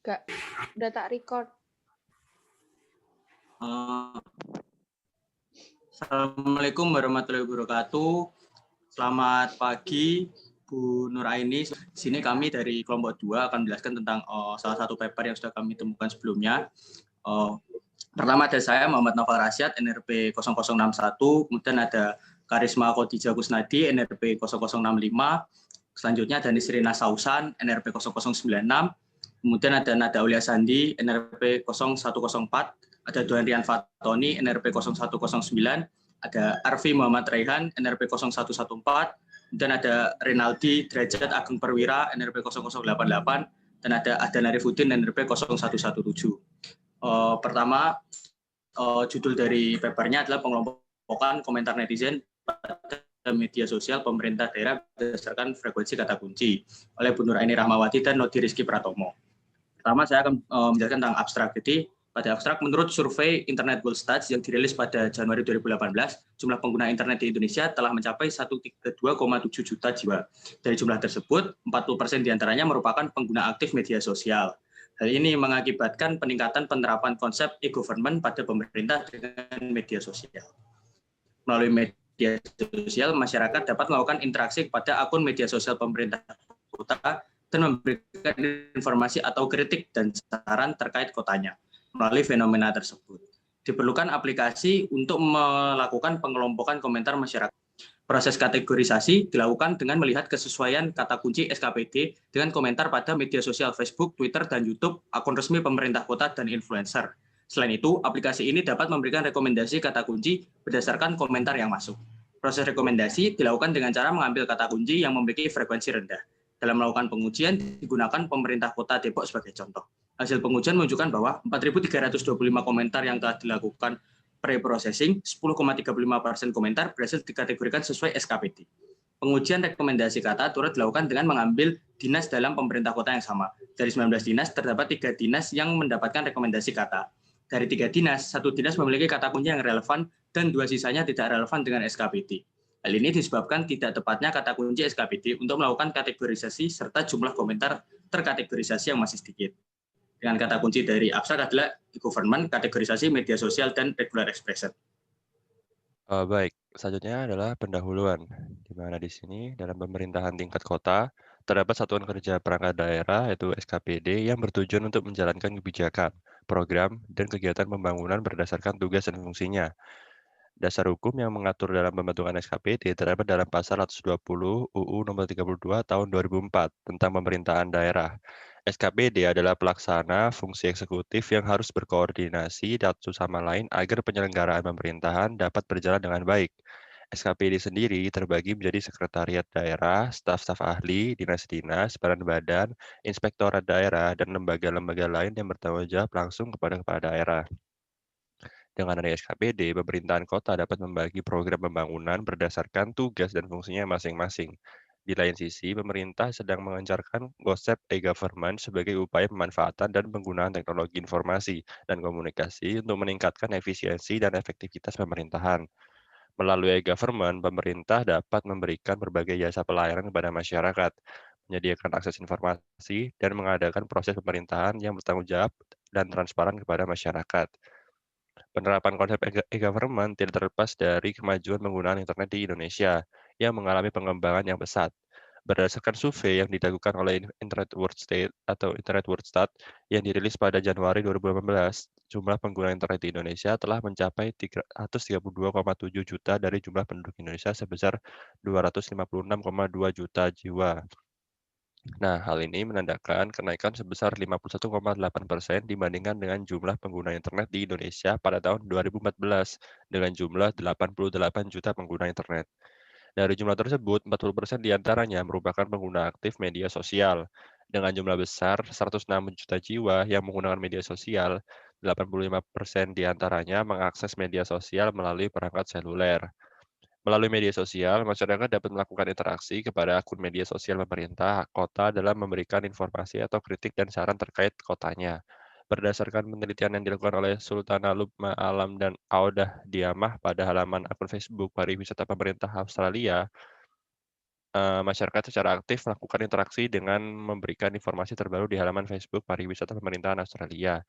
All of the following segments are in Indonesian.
Gak, udah tak record. Assalamualaikum warahmatullahi wabarakatuh. Selamat pagi, Bu Nuraini. Di sini kami dari kelompok 2 akan menjelaskan tentang salah satu paper yang sudah kami temukan sebelumnya. Pertama ada saya, Muhammad Noval Rasyad, NRP 0061. Kemudian ada Karisma Khadijah Kusnadi, NRP 0065. Selanjutnya ada Nisrina Sausan, NRP 0096. Kemudian ada Nada Aulia Sandi, NRP 0104. Ada Duanrian Fatoni, NRP 0109. Ada Arfi Muhammad Raihan, NRP 0114. Dan ada Renaldi Derajat Ageng Perwira, NRP 0088. Dan ada Adnan Arifudin, NRP 0117. Pertama, judul dari papernya adalah pengelompokan komentar netizen pada media sosial pemerintah daerah berdasarkan frekuensi kata kunci oleh Bu Nuraini Rahmawati dan Nodi Rizky Pratomo. Pertama, saya akan menjelaskan tentang abstrak. Jadi, pada abstrak, menurut survei Internet World Stats yang dirilis pada Januari 2018, jumlah pengguna internet di Indonesia telah mencapai 132,7 juta jiwa. Dari jumlah tersebut, 40% diantaranya merupakan pengguna aktif media sosial. Hal ini mengakibatkan peningkatan penerapan konsep e-government pada pemerintah dengan media sosial. Melalui media sosial, masyarakat dapat melakukan interaksi kepada akun media sosial pemerintah kota dan memberikan informasi atau kritik dan saran terkait kotanya. Melalui fenomena tersebut, diperlukan aplikasi untuk melakukan pengelompokan komentar masyarakat. Proses kategorisasi dilakukan dengan melihat kesesuaian kata kunci SKPD dengan komentar pada media sosial Facebook, Twitter, dan YouTube, akun resmi pemerintah kota, dan influencer. Selain itu, aplikasi ini dapat memberikan rekomendasi kata kunci berdasarkan komentar yang masuk. Proses rekomendasi dilakukan dengan cara mengambil kata kunci yang memiliki frekuensi rendah. Dalam melakukan pengujian, digunakan pemerintah kota Depok sebagai contoh. Hasil pengujian menunjukkan bahwa 4.325 komentar yang telah dilakukan pre-processing, 10,35% komentar berhasil dikategorikan sesuai SKPD. Pengujian rekomendasi kata turut dilakukan dengan mengambil dinas dalam pemerintah kota yang sama. Dari 19 dinas, terdapat 3 dinas yang mendapatkan rekomendasi kata. Dari 3 dinas, 1 dinas memiliki kata kunci yang relevan dan 2 sisanya tidak relevan dengan SKPD. Hal ini disebabkan tidak tepatnya kata kunci SKPD untuk melakukan kategorisasi serta jumlah komentar terkategorisasi yang masih sedikit. Dengan kata kunci dari abstrak adalah e-government, kategorisasi, media sosial, dan regular expression. Baik, selanjutnya adalah pendahuluan, di mana di sini dalam pemerintahan tingkat kota terdapat satuan kerja perangkat daerah yaitu SKPD yang bertujuan untuk menjalankan kebijakan, program, dan kegiatan pembangunan berdasarkan tugas dan fungsinya. Dasar hukum yang mengatur dalam pembentukan SKPD terdapat dalam Pasal 120 UU Nomor 32 Tahun 2004 tentang pemerintahan daerah. SKPD adalah pelaksana fungsi eksekutif yang harus berkoordinasi satu sama lain agar penyelenggaraan pemerintahan dapat berjalan dengan baik. SKPD sendiri terbagi menjadi sekretariat daerah, staf-staf ahli, dinas-dinas, badan-badan, inspektorat daerah, dan lembaga-lembaga lain yang bertanggung jawab langsung kepada kepala daerah. Dengan adanya SKPD, pemerintahan kota dapat membagi program pembangunan berdasarkan tugas dan fungsinya masing-masing. Di lain sisi, pemerintah sedang mengencarkan konsep e-government sebagai upaya pemanfaatan dan penggunaan teknologi informasi dan komunikasi untuk meningkatkan efisiensi dan efektivitas pemerintahan. Melalui e-government, pemerintah dapat memberikan berbagai jasa pelayanan kepada masyarakat, menyediakan akses informasi, dan mengadakan proses pemerintahan yang bertanggung jawab dan transparan kepada masyarakat. Penerapan konsep e-government tidak terlepas dari kemajuan penggunaan internet di Indonesia yang mengalami pengembangan yang pesat. Berdasarkan survei yang dilakukan oleh Internet World State atau Internet World Stat yang dirilis pada Januari 2018, jumlah pengguna internet di Indonesia telah mencapai 332,7 juta dari jumlah penduduk Indonesia sebesar 256,2 juta jiwa. Nah, hal ini menandakan kenaikan sebesar 51,8% dibandingkan dengan jumlah pengguna internet di Indonesia pada tahun 2014 dengan jumlah 88 juta pengguna internet. Dari jumlah tersebut, 40% diantaranya merupakan pengguna aktif media sosial. Dengan jumlah besar 106 juta jiwa yang menggunakan media sosial, 85% diantaranya mengakses media sosial melalui perangkat seluler. Melalui media sosial, masyarakat dapat melakukan interaksi kepada akun media sosial pemerintah kota dalam memberikan informasi atau kritik dan saran terkait kotanya. Berdasarkan penelitian yang dilakukan oleh Sultana Lubma Alam dan Audah Diamah pada halaman akun Facebook Pariwisata Pemerintah Australia, masyarakat secara aktif melakukan interaksi dengan memberikan informasi terbaru di halaman Facebook pariwisata pemerintahan Australia.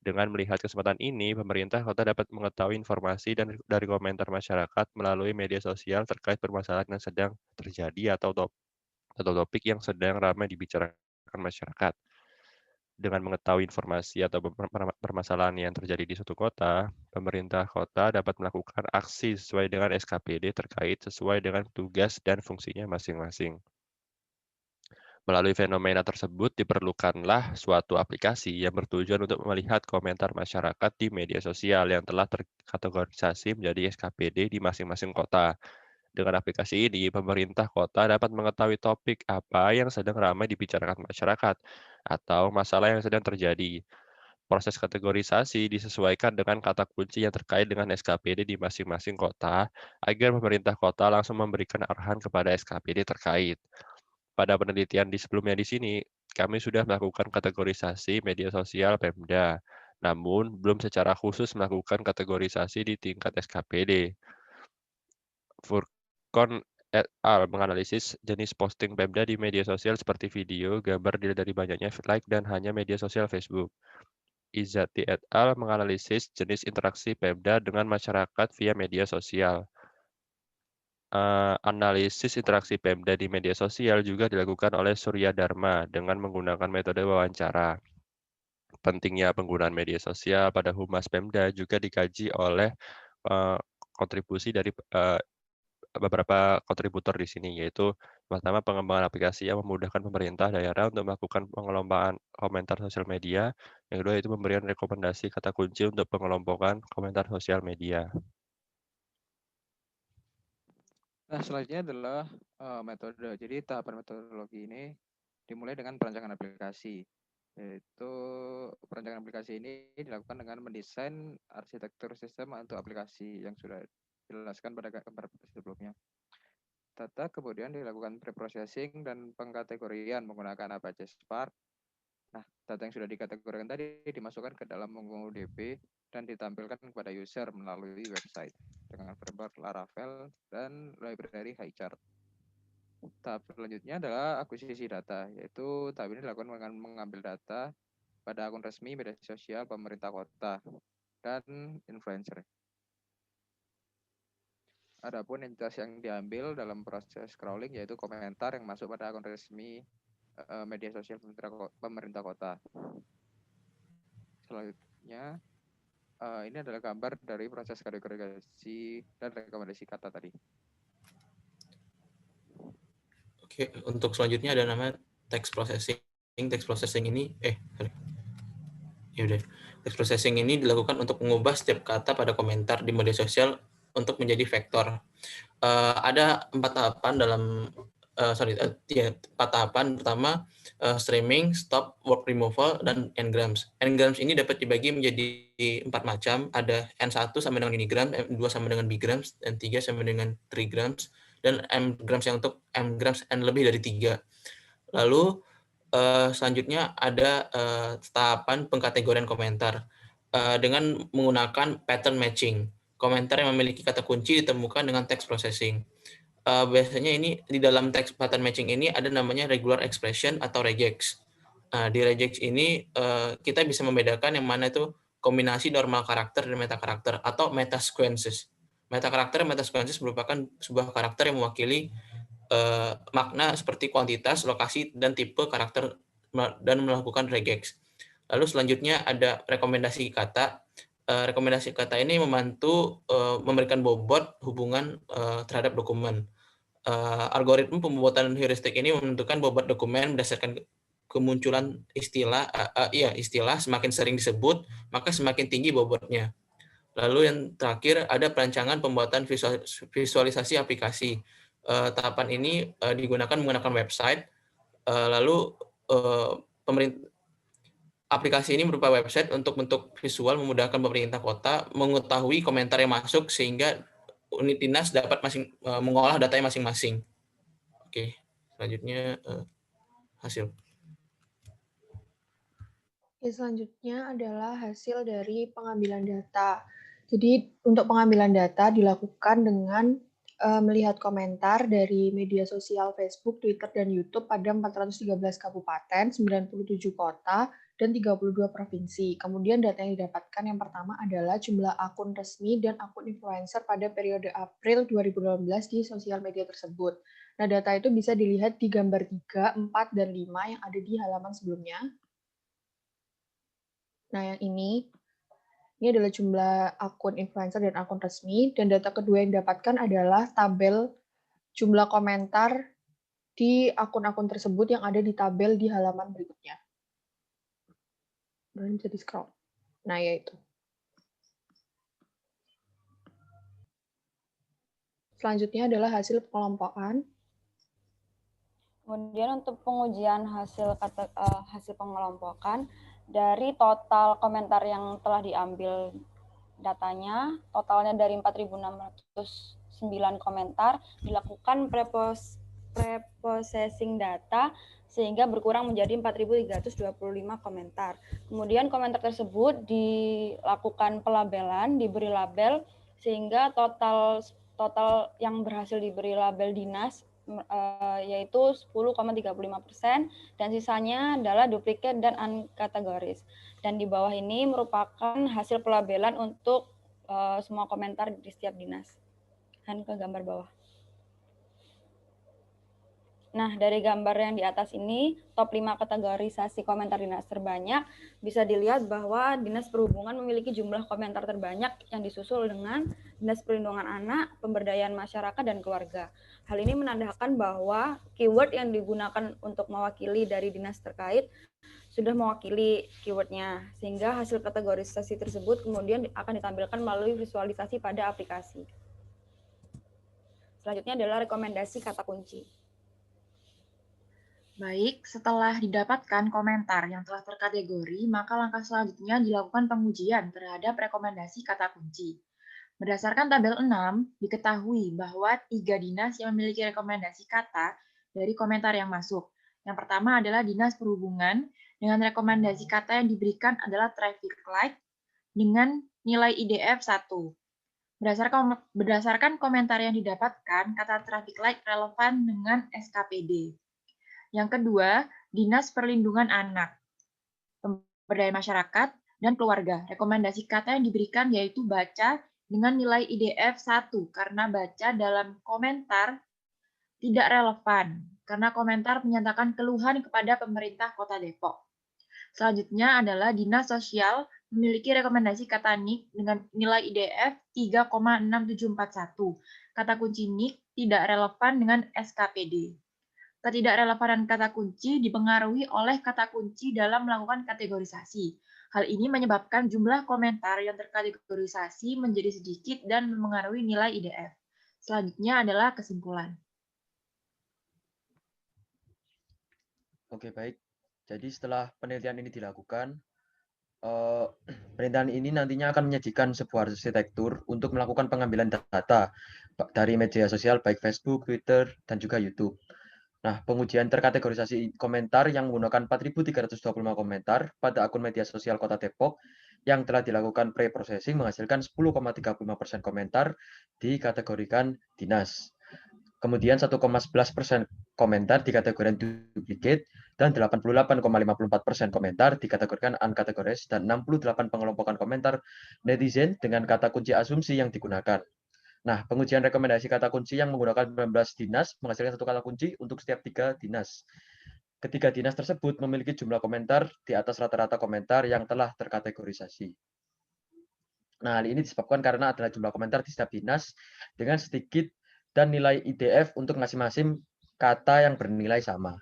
Dengan melihat kesempatan ini, pemerintah kota dapat mengetahui informasi dari komentar masyarakat melalui media sosial terkait permasalahan yang sedang terjadi atau topik yang sedang ramai dibicarakan masyarakat. Dengan mengetahui informasi atau permasalahan yang terjadi di suatu kota, pemerintah kota dapat melakukan aksi sesuai dengan SKPD terkait sesuai dengan tugas dan fungsinya masing-masing. Melalui fenomena tersebut diperlukanlah suatu aplikasi yang bertujuan untuk melihat komentar masyarakat di media sosial yang telah terkategorisasi menjadi SKPD di masing-masing kota. Dengan aplikasi ini, pemerintah kota dapat mengetahui topik apa yang sedang ramai dibicarakan masyarakat atau masalah yang sedang terjadi. Proses kategorisasi disesuaikan dengan kata kunci yang terkait dengan SKPD di masing-masing kota agar pemerintah kota langsung memberikan arahan kepada SKPD terkait. Pada penelitian sebelumnya di sini, kami sudah melakukan kategorisasi media sosial Pemda, namun belum secara khusus melakukan kategorisasi di tingkat SKPD. Furkon et al. Menganalisis jenis posting Pemda di media sosial seperti video, gambar dilihat dari banyaknya like dan hanya media sosial Facebook. Izzati et al. Menganalisis jenis interaksi Pemda dengan masyarakat via media sosial. Analisis interaksi Pemda di media sosial juga dilakukan oleh Surya Dharma dengan menggunakan metode wawancara. Pentingnya penggunaan media sosial pada Humas Pemda juga dikaji oleh kontribusi dari beberapa kontributor di sini, yaitu pertama pengembangan aplikasi yang memudahkan pemerintah daerah untuk melakukan pengelompokan komentar sosial media. Yang kedua itu memberikan rekomendasi kata kunci untuk pengelompokan komentar sosial media. Nah, selanjutnya adalah metode. Jadi tahapan metodologi ini dimulai dengan perancangan aplikasi. Yaitu perancangan aplikasi ini dilakukan dengan mendesain arsitektur sistem untuk aplikasi yang sudah dijelaskan pada gambar sebelumnya. Data kemudian dilakukan preprocessing dan pengkategorian menggunakan Apache Spark. Nah, data yang sudah dikategorikan tadi dimasukkan ke dalam MongoDB dan ditampilkan kepada user melalui website dengan framework Laravel dan library Highchart. Tahap selanjutnya adalah akuisisi data, yaitu tahap ini dilakukan dengan mengambil data pada akun resmi, media sosial, pemerintah kota, dan influencer. Adapun entitas yang diambil dalam proses crawling yaitu komentar yang masuk pada akun resmi media sosial pemerintah kota. Selanjutnya, ini adalah gambar dari proses kategorisasi dan rekomendasi kata tadi. Oke, untuk selanjutnya ada nama text processing. Text processing ini, text processing ini dilakukan untuk mengubah setiap kata pada komentar di media sosial untuk menjadi vektor. Ada 4 tahapan dalam 4 tahapan. Pertama, streaming, stop, word removal, dan n-grams. N-grams ini dapat dibagi menjadi 4 macam. Ada N1 sama dengan minigram, N2 sama dengan bigrams, N3 sama dengan trigrams, dan m-grams yang untuk m-grams N lebih dari 3. Lalu selanjutnya ada tahapan pengkategorian komentar dengan menggunakan pattern matching. Komentar yang memiliki kata kunci ditemukan dengan text processing. Biasanya ini di dalam text pattern matching ini ada namanya regular expression atau regex. Di regex ini kita bisa membedakan yang mana itu kombinasi normal karakter dan meta karakter atau meta sequences. Meta karakter dan meta sequences merupakan sebuah karakter yang mewakili makna seperti kuantitas, lokasi, dan tipe karakter dan melakukan regex. Lalu selanjutnya ada rekomendasi kata. Rekomendasi kata ini membantu memberikan bobot hubungan terhadap dokumen. Algoritma pembuatan heuristik ini menentukan bobot dokumen berdasarkan kemunculan istilah semakin sering disebut, maka semakin tinggi bobotnya. Lalu yang terakhir ada perancangan pembuatan visualisasi aplikasi. Tahapan ini digunakan menggunakan website. Lalu aplikasi ini berupa website untuk bentuk visual memudahkan pemerintah kota mengetahui komentar yang masuk sehingga unit dinas dapat mengolah datanya masing-masing. Oke, selanjutnya hasil. Selanjutnya adalah hasil dari pengambilan data. Jadi untuk pengambilan data dilakukan dengan melihat komentar dari media sosial Facebook, Twitter, dan YouTube pada 413 kabupaten, 97 kota, dan 32 provinsi. Kemudian data yang didapatkan yang pertama adalah jumlah akun resmi dan akun influencer pada periode April 2018 di sosial media tersebut. Nah, data itu bisa dilihat di gambar 3, 4, dan 5 yang ada di halaman sebelumnya. Nah, yang ini adalah jumlah akun influencer dan akun resmi, dan data kedua yang didapatkan adalah tabel jumlah komentar di akun-akun tersebut yang ada di tabel di halaman berikutnya. Dan jadi scroll. Nah, yaitu. Selanjutnya adalah hasil pengelompokan. Kemudian untuk pengujian hasil pengelompokan, dari total komentar yang telah diambil datanya, totalnya dari 4.609 komentar, dilakukan pre-processing data sehingga berkurang menjadi 4.325 komentar. Kemudian komentar tersebut dilakukan pelabelan, diberi label, sehingga total yang berhasil diberi label dinas yaitu 10,35%, dan sisanya adalah duplikat dan unkategoris. Dan di bawah ini merupakan hasil pelabelan untuk semua komentar di setiap dinas. Dan ke gambar bawah. Nah, dari gambar yang di atas ini, top 5 kategorisasi komentar dinas terbanyak, bisa dilihat bahwa Dinas Perhubungan memiliki jumlah komentar terbanyak yang disusul dengan Dinas Perlindungan Anak, Pemberdayaan Masyarakat, dan Keluarga. Hal ini menandakan bahwa keyword yang digunakan untuk mewakili dari dinas terkait sudah mewakili keywordnya, sehingga hasil kategorisasi tersebut kemudian akan ditampilkan melalui visualisasi pada aplikasi. Selanjutnya adalah rekomendasi kata kunci. Baik, setelah didapatkan komentar yang telah terkategori, maka langkah selanjutnya dilakukan pengujian terhadap rekomendasi kata kunci. Berdasarkan tabel 6, diketahui bahwa 3 dinas yang memiliki rekomendasi kata dari komentar yang masuk. Yang pertama adalah Dinas Perhubungan, dengan rekomendasi kata yang diberikan adalah traffic light dengan nilai IDF 1. Berdasarkan komentar yang didapatkan, kata traffic light relevan dengan SKPD. Yang kedua, Dinas Perlindungan Anak, Pemberdayaan Masyarakat, dan Keluarga. Rekomendasi kata yang diberikan yaitu baca dengan nilai IDF 1, karena baca dalam komentar tidak relevan, karena komentar menyatakan keluhan kepada pemerintah Kota Depok. Selanjutnya adalah Dinas Sosial memiliki rekomendasi kata NIK dengan nilai IDF 3,6741. Kata kunci NIK tidak relevan dengan SKPD. Ketidakrelevanan kata kunci dipengaruhi oleh kata kunci dalam melakukan kategorisasi. Hal ini menyebabkan jumlah komentar yang terkategorisasi menjadi sedikit dan memengaruhi nilai IDF. Selanjutnya adalah kesimpulan. Oke, baik. Jadi setelah penelitian ini dilakukan, penelitian ini nantinya akan menyajikan sebuah arsitektur untuk melakukan pengambilan data dari media sosial baik Facebook, Twitter, dan juga YouTube. Nah, pengujian terkategorisasi komentar yang menggunakan 4.325 komentar pada akun media sosial Kota Depok yang telah dilakukan pre-processing menghasilkan 10,35% komentar dikategorikan dinas. Kemudian 1,11% komentar dikategorikan duplicate dan 88,54% komentar dikategorikan uncategorized dan 68 pengelompokan komentar netizen dengan kata kunci asumsi yang digunakan. Nah, pengujian rekomendasi kata kunci yang menggunakan 19 dinas menghasilkan satu kata kunci untuk setiap 3 dinas. Ketiga dinas tersebut memiliki jumlah komentar di atas rata-rata komentar yang telah terkategorisasi. Nah, hal ini disebabkan karena adalah jumlah komentar di setiap dinas dengan sedikit dan nilai IDF untuk masing-masing kata yang bernilai sama.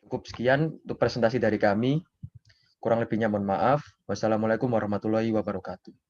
Cukup sekian untuk presentasi dari kami. Kurang lebihnya mohon maaf. Wassalamualaikum warahmatullahi wabarakatuh.